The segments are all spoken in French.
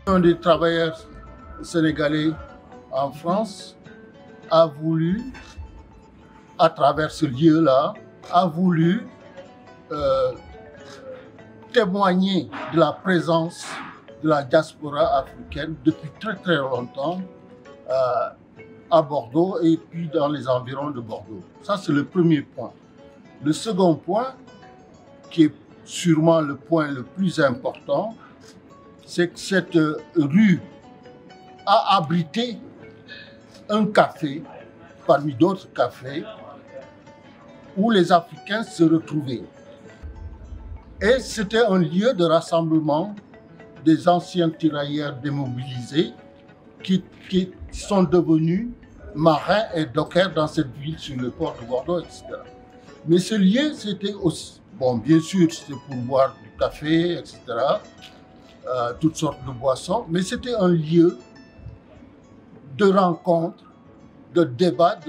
Un des travailleurs sénégalais en France a voulu, à travers ce lieu-là, témoigner de la présence de la diaspora africaine depuis très très longtemps à Bordeaux et puis dans les environs de Bordeaux. Ça, c'est le premier point. Le second point, qui est sûrement le point le plus important, c'est que cette rue a abrité un café, parmi d'autres cafés, où les Africains se retrouvaient. Et c'était un lieu de rassemblement des anciens tirailleurs démobilisés qui sont devenus marins et dockers dans cette ville sur le port de Bordeaux, etc. Mais ce lieu, c'était aussi, bon, bien sûr, c'était pour boire du café, etc., toutes sortes de boissons, mais c'était un lieu de rencontre, de débat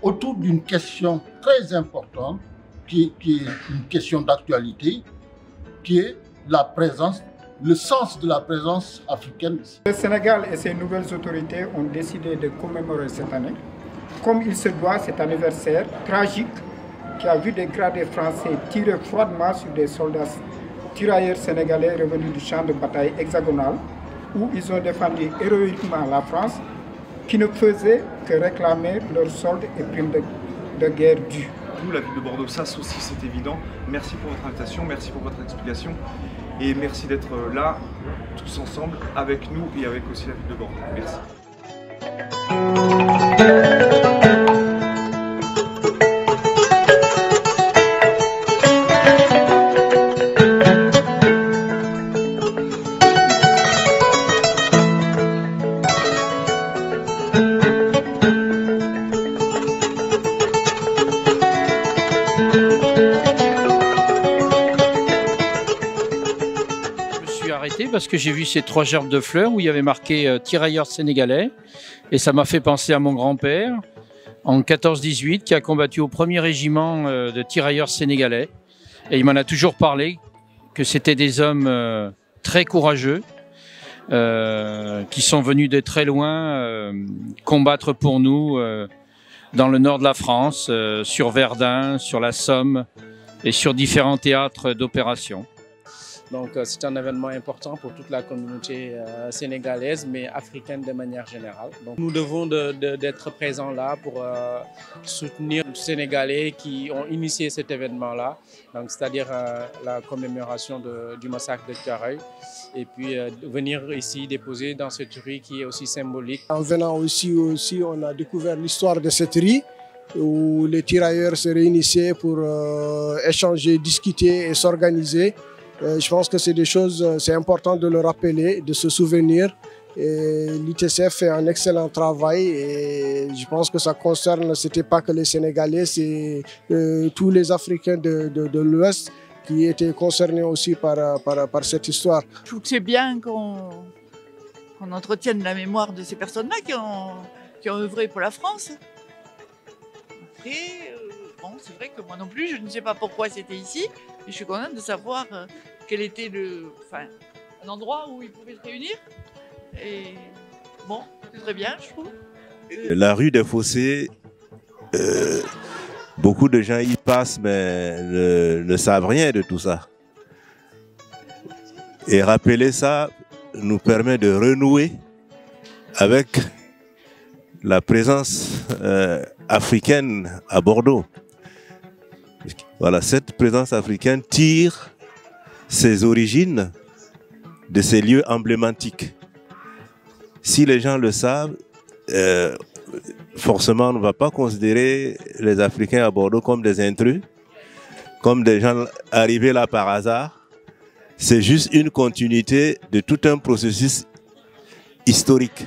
autour d'une question très importante, qui est une question d'actualité, qui est la présence, le sens de la présence africaine ici. Le Sénégal et ses nouvelles autorités ont décidé de commémorer cette année, comme il se doit, cet anniversaire tragique qui a vu des gradés français tirer froidement sur des soldats tirailleurs sénégalais revenus du champ de bataille hexagonal, où ils ont défendu héroïquement la France, qui ne faisait que réclamer leurs soldes et primes de guerre dues. Nous, la ville de Bordeaux s'associe, c'est évident. Merci pour votre invitation, merci pour votre explication et merci d'être là, tous ensemble, avec nous et avec aussi la ville de Bordeaux. Merci. Parce que j'ai vu ces 3 gerbes de fleurs où il y avait marqué tirailleurs sénégalais et ça m'a fait penser à mon grand-père en 14-18 qui a combattu au 1er régiment de tirailleurs sénégalais et il m'en a toujours parlé que c'était des hommes très courageux qui sont venus de très loin combattre pour nous dans le nord de la France, sur Verdun, sur la Somme et sur différents théâtres d'opération. Donc c'est un événement important pour toute la communauté sénégalaise, mais africaine de manière générale. Donc, nous devons d'être présents là pour soutenir les Sénégalais qui ont initié cet événement-là, c'est-à-dire la commémoration du massacre de Thiaroye, et puis venir ici déposer dans cette rue qui est aussi symbolique. En venant aussi on a découvert l'histoire de cette rue où les tirailleurs se réunissaient pour échanger, discuter et s'organiser. Je pense que c'est des choses, c'est important de le rappeler, de se souvenir. L'ITCF fait un excellent travail et je pense que ça concerne, c'était pas que les Sénégalais, c'est tous les Africains de l'Ouest qui étaient concernés aussi par cette histoire. Je trouve que c'est bien qu'on entretienne la mémoire de ces personnes-là qui ont œuvré pour la France. Après, bon, c'est vrai que moi non plus, je ne sais pas pourquoi c'était ici, mais je suis contente de savoir quel était un endroit où ils pouvaient se réunir. Et bon, c'est très bien, je trouve. La rue des Fossés, beaucoup de gens y passent, mais ne savent rien de tout ça. Et rappeler ça nous permet de renouer avec la présence africaine à Bordeaux. Voilà, cette présence africaine tire ses origines de ces lieux emblématiques. Si les gens le savent, forcément on ne va pas considérer les Africains à Bordeaux comme des intrus, comme des gens arrivés là par hasard. C'est juste une continuité de tout un processus historique.